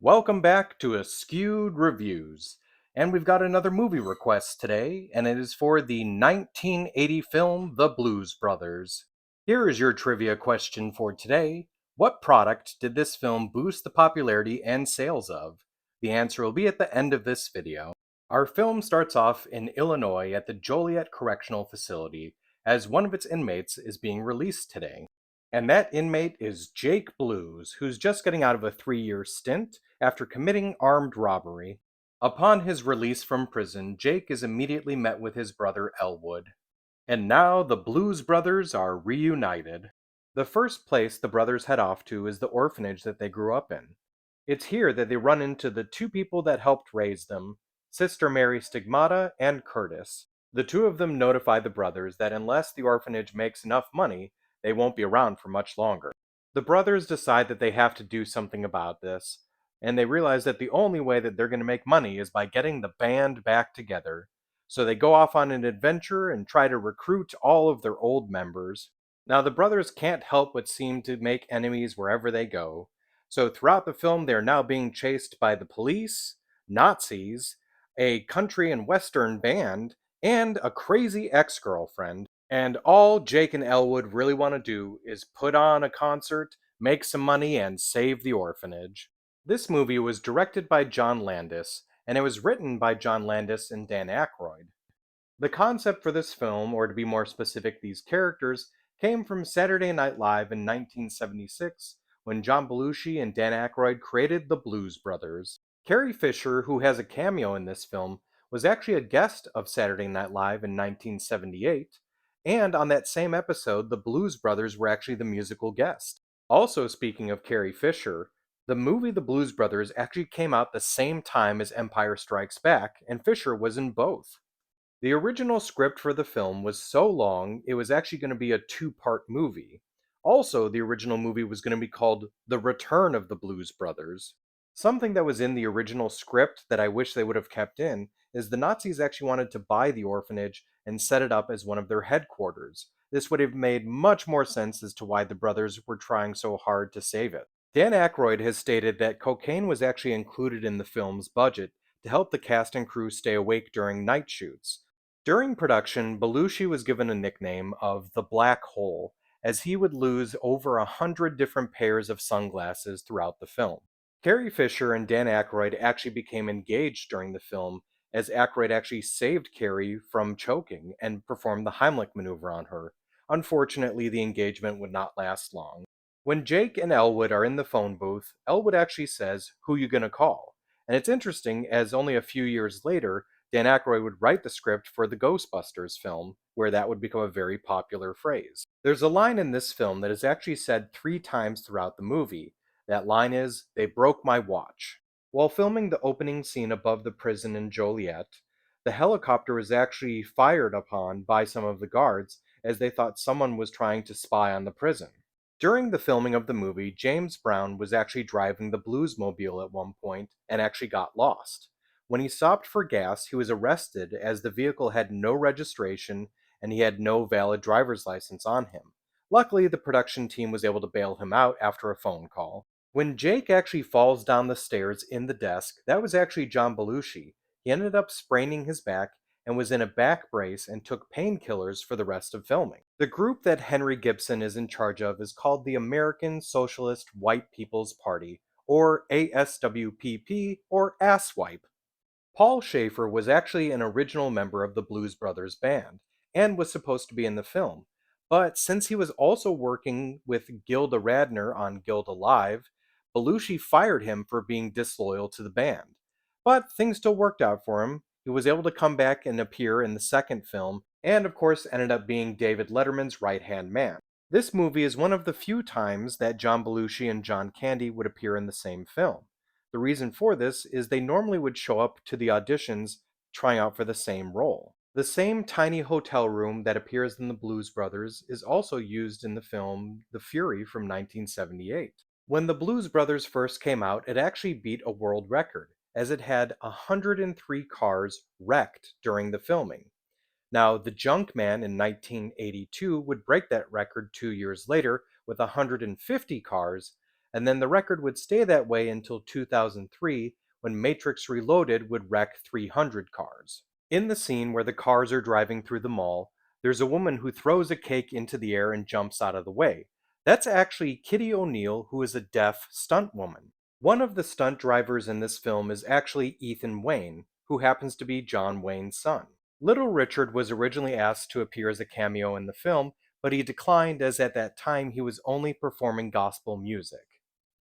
Welcome back to Askewed Reviews. And we've got another movie request today, and it is for the 1980 film The Blues Brothers. Here is your trivia question for today. What product did this film boost the popularity and sales of? The answer will be at the end of this video. Our film starts off in Illinois at the Joliet Correctional Facility, as one of its inmates is being released today. And that inmate is Jake Blues, who's just getting out of a 3-year stint after committing armed robbery. Upon his release from prison, Jake is immediately met with his brother Elwood. And now the Blues Brothers are reunited. The first place the brothers head off to is the orphanage that they grew up in. It's here that they run into the two people that helped raise them, Sister Mary Stigmata and Curtis. The two of them notify the brothers that unless the orphanage makes enough money, they won't be around for much longer. The brothers decide that they have to do something about this, and they realize that the only way that they're going to make money is by getting the band back together. So they go off on an adventure and try to recruit all of their old members. Now, the brothers can't help but seem to make enemies wherever they go. So throughout the film, they are now being chased by the police, Nazis, a country and western band, and a crazy ex-girlfriend. And all Jake and Elwood really want to do is put on a concert, make some money, and save the orphanage. This movie was directed by John Landis, and it was written by John Landis and Dan Aykroyd. The concept for this film, or to be more specific, these characters, came from Saturday Night Live in 1976 when John Belushi and Dan Aykroyd created the Blues Brothers. Carrie Fisher, who has a cameo in this film, was actually a guest of Saturday Night Live in 1978, and on that same episode, the Blues Brothers were actually the musical guest. Also, speaking of Carrie Fisher, the movie The Blues Brothers actually came out the same time as Empire Strikes Back, and Fisher was in both. The original script for the film was so long, it was actually going to be a two-part movie. Also, the original movie was going to be called The Return of the Blues Brothers. Something that was in the original script that I wish they would have kept in is the Nazis actually wanted to buy the orphanage and set it up as one of their headquarters. This would have made much more sense as to why the brothers were trying so hard to save it. Dan Aykroyd has stated that cocaine was actually included in the film's budget to help the cast and crew stay awake during night shoots. During production, Belushi was given a nickname of the Black Hole, as he would lose over 100 different pairs of sunglasses throughout the film. Carrie Fisher and Dan Aykroyd actually became engaged during the film, as Aykroyd actually saved Carrie from choking and performed the Heimlich maneuver on her. Unfortunately, the engagement would not last long. When Jake and Elwood are in the phone booth, Elwood actually says, "Who you gonna call?" And it's interesting, as only a few years later, Dan Aykroyd would write the script for the Ghostbusters film, where that would become a very popular phrase. There's a line in this film that is actually said 3 times throughout the movie. That line is, "They broke my watch." While filming the opening scene above the prison in Joliet, the helicopter was actually fired upon by some of the guards as they thought someone was trying to spy on the prison. During the filming of the movie, James Brown was actually driving the Bluesmobile at one point and actually got lost. When he stopped for gas, he was arrested as the vehicle had no registration and he had no valid driver's license on him. Luckily, the production team was able to bail him out after a phone call. When Jake actually falls down the stairs in the desk, that was actually John Belushi. He ended up spraining his back and was in a back brace and took painkillers for the rest of filming. The group that Henry Gibson is in charge of is called the American Socialist White People's Party, or ASWPP, or ASWIPE. Paul Schaefer was actually an original member of the Blues Brothers band and was supposed to be in the film. But since he was also working with Gilda Radner on Gilda Live, Belushi fired him for being disloyal to the band. But things still worked out for him. He was able to come back and appear in the second film, and of course ended up being David Letterman's right-hand man. This movie is one of the few times that John Belushi and John Candy would appear in the same film. The reason for this is they normally would show up to the auditions trying out for the same role. The same tiny hotel room that appears in The Blues Brothers is also used in the film The Fury from 1978. When The Blues Brothers first came out, it actually beat a world record, as it had 103 cars wrecked during the filming. Now, The Junkman in 1982 would break that record 2 years later with 150 cars, and then the record would stay that way until 2003 when Matrix Reloaded would wreck 300 cars. In the scene where the cars are driving through the mall, there's a woman who throws a cake into the air and jumps out of the way. That's actually Kitty O'Neill, who is a deaf stunt woman. One of the stunt drivers in this film is actually Ethan Wayne, who happens to be John Wayne's son. Little Richard was originally asked to appear as a cameo in the film, but he declined as at that time he was only performing gospel music.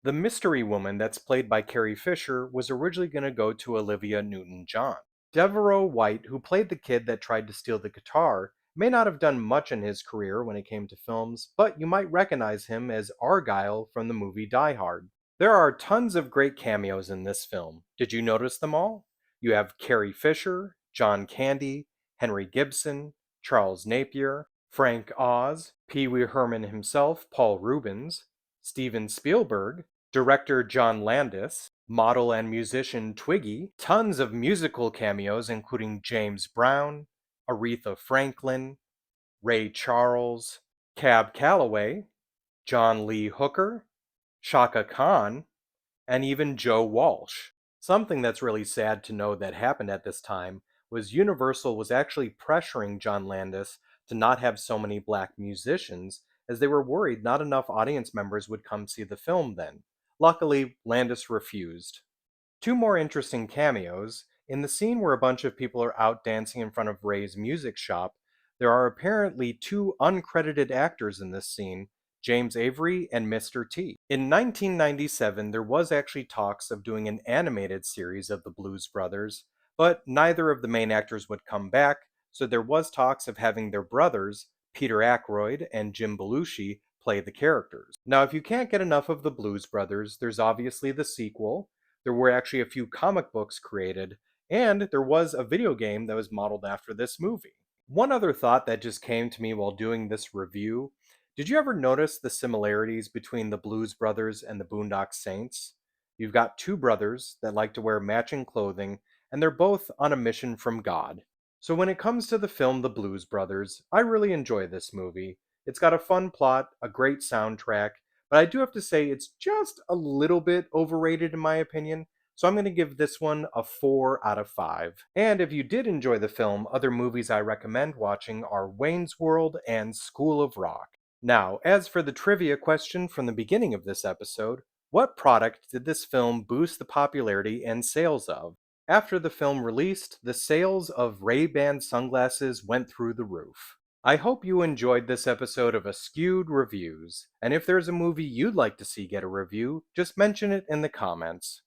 The mystery woman that's played by Carrie Fisher was originally going to go to Olivia Newton-John. Devereaux White, who played the kid that tried to steal the guitar, may not have done much in his career when it came to films, but you might recognize him as Argyle from the movie Die Hard. There are tons of great cameos in this film. Did you notice them all? You have Carrie Fisher, John Candy, Henry Gibson, Charles Napier, Frank Oz, Pee Wee Herman himself, Paul Rubens, Steven Spielberg, director John Landis, model and musician Twiggy, tons of musical cameos including James Brown, Aretha Franklin, Ray Charles, Cab Calloway, John Lee Hooker, Shaka Khan, and even Joe Walsh. Something that's really sad to know that happened at this time was Universal was actually pressuring John Landis to not have so many black musicians as they were worried not enough audience members would come see the film then. Luckily, Landis refused. Two more interesting cameos. In the scene where a bunch of people are out dancing in front of Ray's music shop, there are apparently two uncredited actors in this scene, James Avery and Mr. T. In 1997, there was actually talks of doing an animated series of the Blues Brothers, but neither of the main actors would come back, so there was talks of having their brothers, Peter Aykroyd and Jim Belushi, play the characters. Now, if you can't get enough of the Blues Brothers, there's obviously the sequel. There were actually a few comic books created, and there was a video game that was modeled after this movie. One other thought that just came to me while doing this review: did you ever notice the similarities between the Blues Brothers and the Boondock Saints? You've got two brothers that like to wear matching clothing, and they're both on a mission from God. So when it comes to the film The Blues Brothers, I really enjoy this movie. It's got a fun plot, a great soundtrack, but I do have to say it's just a little bit overrated in my opinion, so I'm going to give this one a 4 out of 5. And if you did enjoy the film, other movies I recommend watching are Wayne's World and School of Rock. Now, as for the trivia question from the beginning of this episode, what product did this film boost the popularity and sales of? After the film released, the sales of Ray-Ban sunglasses went through the roof. I hope you enjoyed this episode of Askewed Reviews, and if there's a movie you'd like to see get a review, just mention it in the comments.